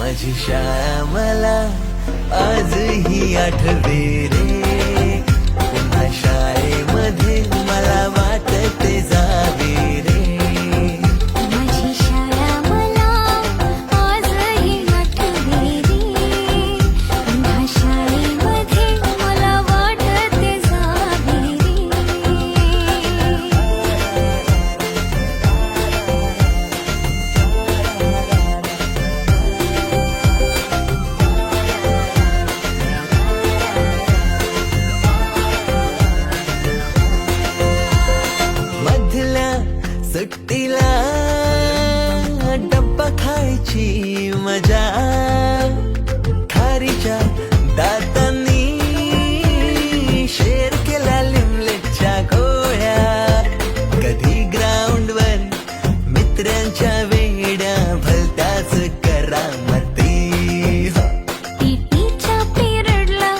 माझी शाळा मला आजही आठवे रे, पुन्हा शाळेमध्ये मला वाटते जावे रे. माझी शाळा मला आजही आठवे रे, पुन्हा शाळेमध्ये मला वाटते जावे रे. मधल्या सुट्टीला डब्बा खायची मजा, खारीच्या दातांनी शेर केला लिमलेटच्या गोळ्या. कधी ग्राउंडवर मित्रांच्या वेड्या भलत्याच करामती. पीटीच्या पिरियडला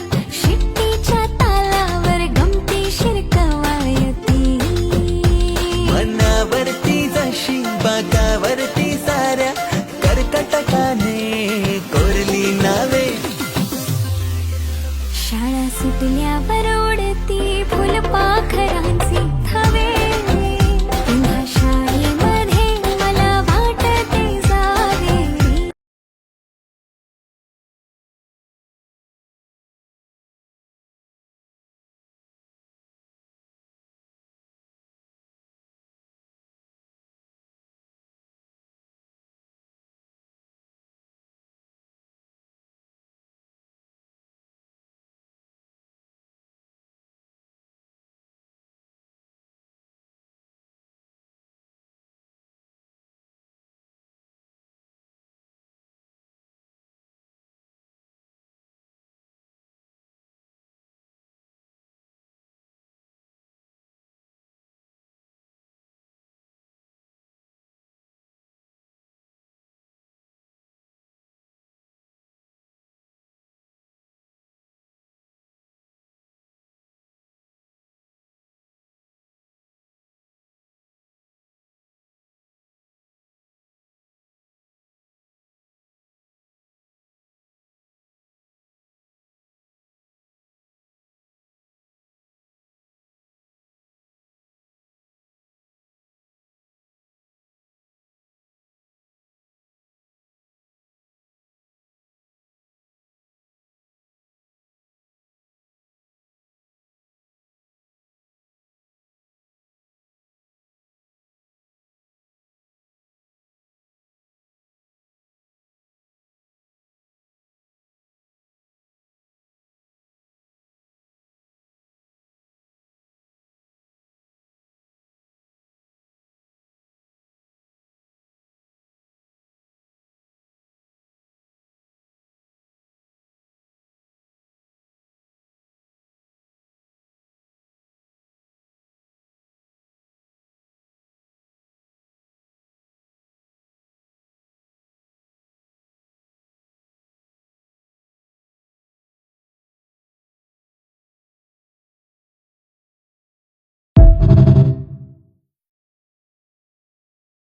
शिट्टीच्या तालावर गमतीशीर कवायती. मनावरती जशी बागावरती साऱ्या कर्कटकाने कोरली नावे. शाळा सुटल्यावर उडती फुलपाखरांची थवे.